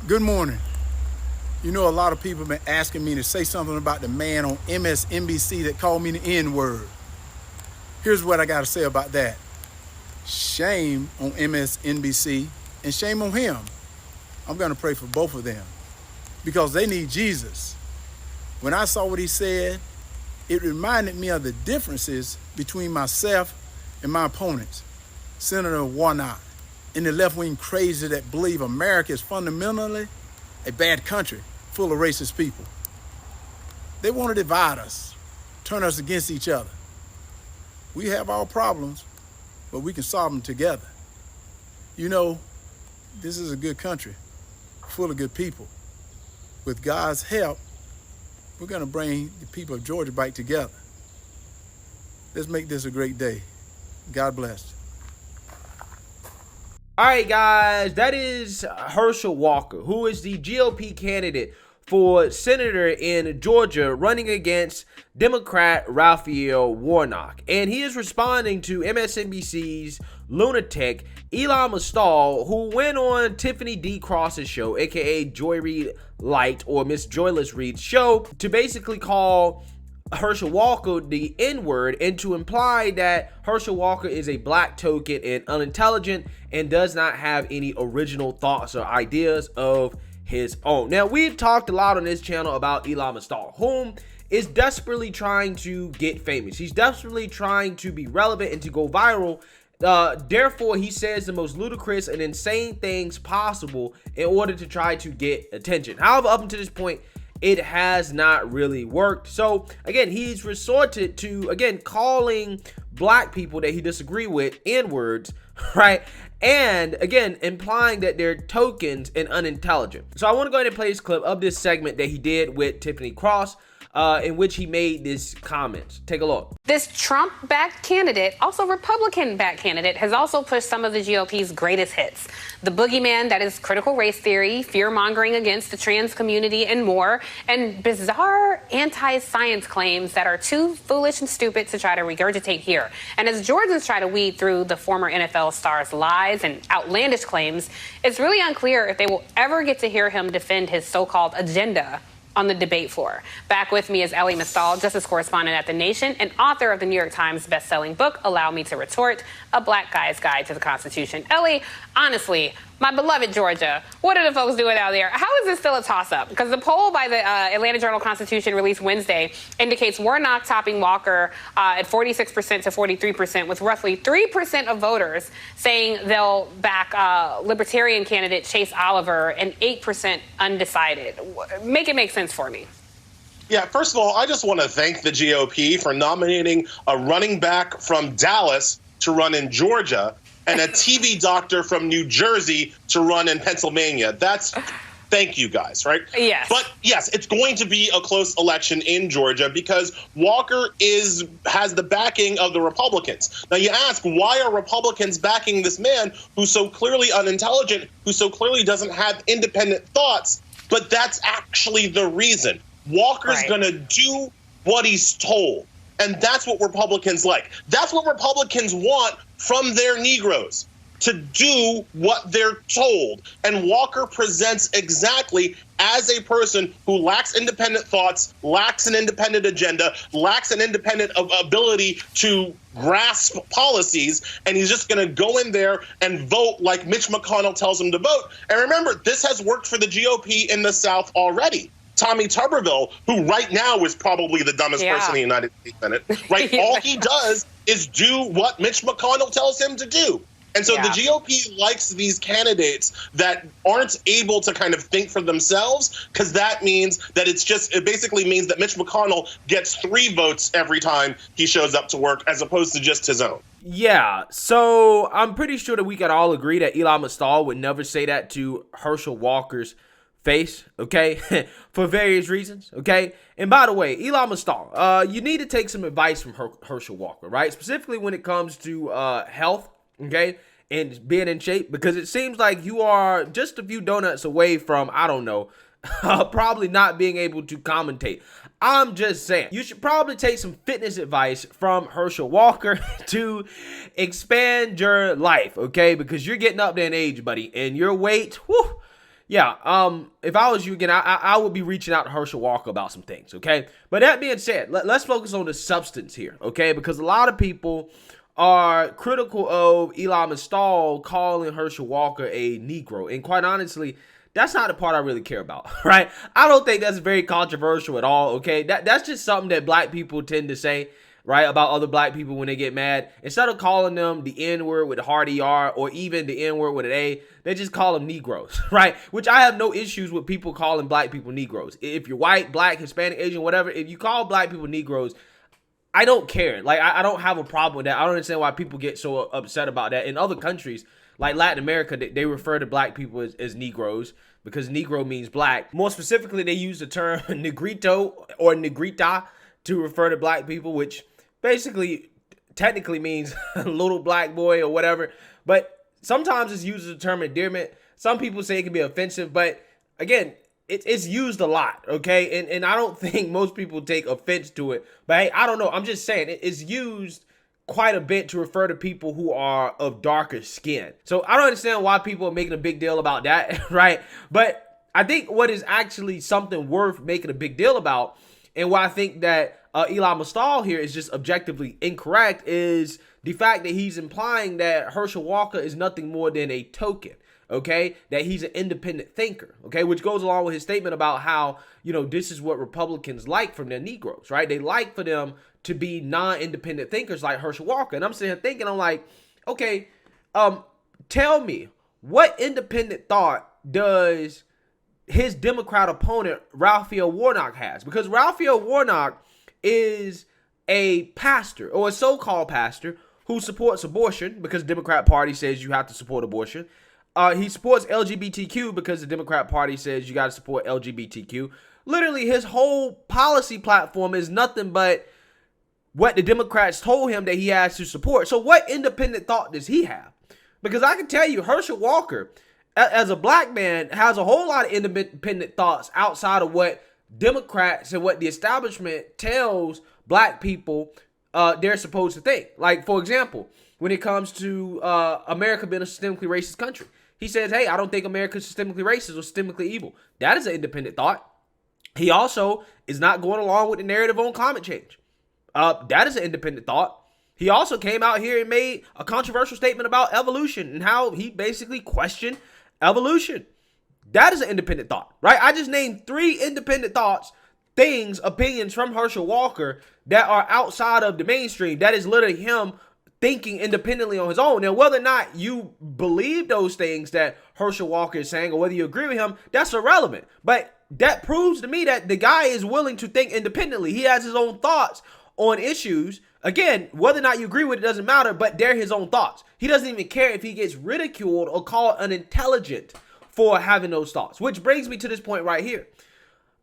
Good morning. You know, a lot of people have been asking me to say something about the man on MSNBC that called me the N-word. Here's what I got to say about that. Shame on MSNBC and shame on him. I'm going to pray for both of them because they need Jesus. When I saw what he said, it reminded me of the differences between myself and my opponents, Senator Warnock, and the left-wing crazy that believe America is fundamentally a bad country full of racist people. They want to divide us, turn us against each other. We have our problems, but we can solve them together. You know, this is a good country, full of good people. With God's help, we're going to bring the people of Georgia back together. Let's make this a great day. God bless. All right, guys, that is Herschel Walker, who is the GOP candidate for senator in Georgia running against Democrat Raphael Warnock. And he is responding to MSNBC's Lunatic, Elie Mystal, who went on Tiffany D. Cross's show, aka Joy Reid Light or Miss Joyless Reid's show, to basically call Herschel Walker the N-word and to imply that Herschel Walker is a black token and unintelligent and does not have any original thoughts or ideas of his own. Now, we've talked a lot on this channel about Elie Mystal, whom is desperately trying to get famous. He's desperately trying to be relevant and to go viral. Therefore, he says the most ludicrous and insane things possible in order to try to get attention. However, up until this point, it has not really worked. So again, he's resorted to, again, calling black people that he disagree with N-words, right? And again, implying that they're tokens and unintelligent. So I want to go ahead and play this clip of this segment that he did with Tiffany Cross, in which he made this comment. Take a look. This Trump-backed candidate, also Republican-backed candidate, has also pushed some of the GOP's greatest hits. The boogeyman that is critical race theory, fear-mongering against the trans community, and more, and bizarre anti-science claims that are too foolish and stupid to try to regurgitate here. And as Georgians try to weed through the former NFL star's lies and outlandish claims, it's really unclear if they will ever get to hear him defend his so-called agenda on the debate floor. Back with me is Elie Mystal, justice correspondent at The Nation and author of the New York Times bestselling book, Allow Me to Retort, A Black Guy's Guide to the Constitution. Elie, honestly, my beloved Georgia, what are the folks doing out there? How is this still a toss-up? Because the poll by the Atlanta Journal-Constitution released Wednesday indicates Warnock topping Walker at 46% to 43%, with roughly 3% of voters saying they'll back Libertarian candidate Chase Oliver and 8% undecided. Make it make sense for me. Yeah, first of all, I just want to thank the GOP for nominating a running back from Dallas to run in Georgia and a TV doctor from New Jersey to run in Pennsylvania. Thank you guys, right? Yes. But yes, it's going to be a close election in Georgia because Walker has the backing of the Republicans. Now you ask, why are Republicans backing this man who's so clearly unintelligent, who so clearly doesn't have independent thoughts? But that's actually the reason. Walker's going to do what he's told. And that's what Republicans like. That's what Republicans want from their Negroes, to do what they're told. And Walker presents exactly as a person who lacks independent thoughts, lacks an independent agenda, lacks an independent ability to grasp policies, and he's just going to go in there and vote like Mitch McConnell tells him to vote. And remember, this has worked for the GOP in the South already. Tommy Tuberville, who right now is probably the dumbest person in the United States Senate, right? All he does is do what Mitch McConnell tells him to do. And so the GOP likes these candidates that aren't able to kind of think for themselves, because that means that it basically means that Mitch McConnell gets 3 votes every time he shows up to work as opposed to just his own. Yeah, so I'm pretty sure that we can all agree that Elie Mystal would never say that to Herschel Walker's face, okay, for various reasons, okay? And by the way, Elie Mystal, you need to take some advice from Herschel Walker, right? Specifically when it comes to health, okay, and being in shape, because it seems like you are just a few donuts away from, I don't know, probably not being able to commentate. I'm just saying, you should probably take some fitness advice from Herschel Walker to expand your life, okay? Because you're getting up there in age, buddy, and your weight, whew, Yeah, if I was you again, I would be reaching out to Herschel Walker about some things, okay? But that being said, let's focus on the substance here, okay? Because a lot of people are critical of Elie Mystal calling Herschel Walker a Negro. And quite honestly, that's not the part I really care about, right? I don't think that's very controversial at all, okay? That's just something that black people tend to say, right, about other black people when they get mad. Instead of calling them the N-word with a hard ER or even the N-word with an A, they just call them Negroes, right? Which I have no issues with people calling black people Negroes. If you're white, black, Hispanic, Asian, whatever, if you call black people Negroes, I don't care. Like, I don't have a problem with that. I don't understand why people get so upset about that. In other countries, like Latin America, they refer to black people as Negroes because Negro means black. More specifically, they use the term Negrito or Negrita to refer to black people, which basically technically means little black boy or whatever. But sometimes it's used as a term of endearment. Some people say it can be offensive, but again, it's used a lot, okay? And I don't think most people take offense to it. But hey, I don't know. I'm just saying it's used quite a bit to refer to people who are of darker skin. So I don't understand why people are making a big deal about that, right? But I think what is actually something worth making a big deal about, and why I think that Elie Mystal here is just objectively incorrect, is the fact that he's implying that Herschel Walker is nothing more than a token, okay? That he's an independent thinker, okay? Which goes along with his statement about how, you know, this is what Republicans like from their Negroes, right? They like for them to be non-independent thinkers like Herschel Walker. And I'm sitting here thinking, I'm like, okay, tell me, what independent thought does his Democrat opponent, Raphael Warnock, has? Because Raphael Warnock is a pastor, or a so-called pastor, who supports abortion because the Democrat Party says you have to support abortion. He supports LGBTQ because the Democrat Party says you got to support LGBTQ. Literally, his whole policy platform is nothing but what the Democrats told him that he has to support. So what independent thought does he have? Because I can tell you, Herschel Walker, as a black man, has a whole lot of independent thoughts outside of what Democrats and what the establishment tells black people they're supposed to think. Like, for example, when it comes to America being a systemically racist country, he says, hey, I don't think America's systemically racist or systemically evil. That is an independent thought. He also is not going along with the narrative on climate change. That is an independent thought. He also came out here and made a controversial statement about evolution and how he basically questioned evolution. That is an independent thought, right? I just named 3 independent thoughts, things, opinions from Herschel Walker that are outside of the mainstream. That is literally him thinking independently on his own. Now, whether or not you believe those things that Herschel Walker is saying, or whether you agree with him, that's irrelevant. But that proves to me that the guy is willing to think independently. He has his own thoughts on issues. Again, whether or not you agree with it doesn't matter, but they're his own thoughts. He doesn't even care if he gets ridiculed or called unintelligent for having those thoughts. Which brings me to this point right here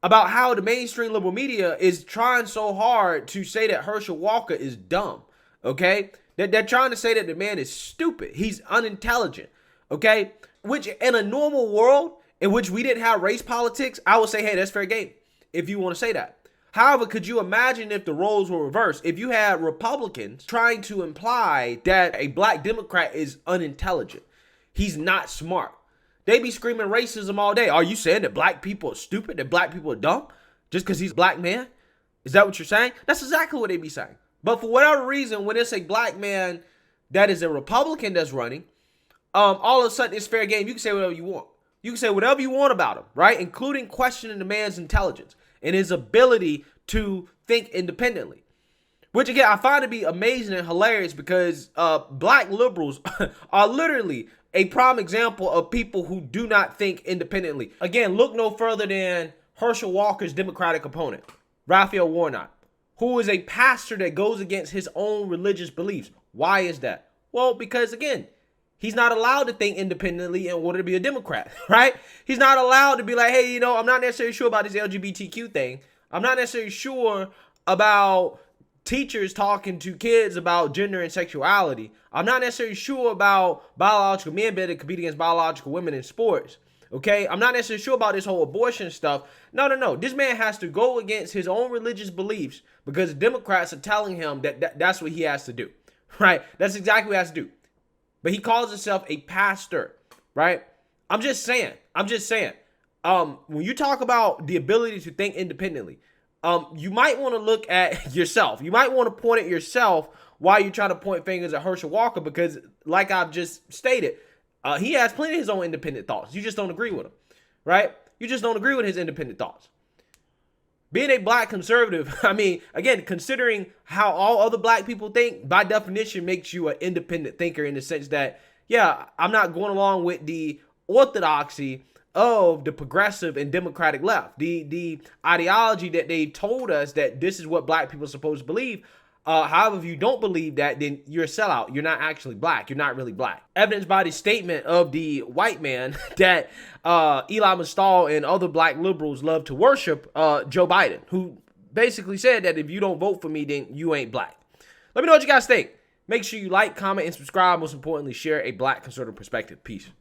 about how the mainstream liberal media is trying so hard to say that Herschel Walker is dumb, okay? They're trying to say that the man is stupid. He's unintelligent, okay? Which in a normal world in which we didn't have race politics, I would say, hey, that's fair game if you want to say that. However, could you imagine if the roles were reversed? If you had Republicans trying to imply that a black Democrat is unintelligent, he's not smart. They be screaming racism all day. Are you saying that black people are stupid, that black people are dumb just because he's a black man? Is that what you're saying? That's exactly what they be saying. But for whatever reason, when it's a black man that is a Republican that's running, all of a sudden it's fair game. You can say whatever you want. You can say whatever you want about him, right? Including questioning the man's intelligence and his ability to think independently. Which, again, I find to be amazing and hilarious because black liberals are literally a prime example of people who do not think independently. Again, look no further than Herschel Walker's Democratic opponent, Raphael Warnock, who is a pastor that goes against his own religious beliefs. Why is that? Well, because, again, he's not allowed to think independently in order to be a Democrat, right? He's not allowed to be like, hey, you know, I'm not necessarily sure about this LGBTQ thing. I'm not necessarily sure about teachers talking to kids about gender and sexuality. I'm not necessarily sure about biological men being able to compete against biological women in sports. Okay? I'm not necessarily sure about this whole abortion stuff. No. This man has to go against his own religious beliefs because the Democrats are telling him that that's what he has to do. Right? That's exactly what he has to do. But he calls himself a pastor. Right? I'm just saying. When you talk about the ability to think independently, you might want to look at yourself. You might want to point at yourself while you try to point fingers at Herschel Walker, because like I've just stated, he has plenty of his own independent thoughts. You just don't agree with him, right? You just don't agree with his independent thoughts. Being a black conservative, I mean, again, considering how all other black people think, by definition makes you an independent thinker, in the sense that, yeah, I'm not going along with the orthodoxy of the progressive and democratic left. The ideology that they told us that this is what black people are supposed to believe. However, if you don't believe that, then you're a sellout. You're not actually black. You're not really black. Evidenced by the statement of the white man that Elie Mystal and other black liberals love to worship, Joe Biden, who basically said that if you don't vote for me, then you ain't black. Let me know what you guys think. Make sure you like, comment, and subscribe. Most importantly, share a black conservative perspective. Peace.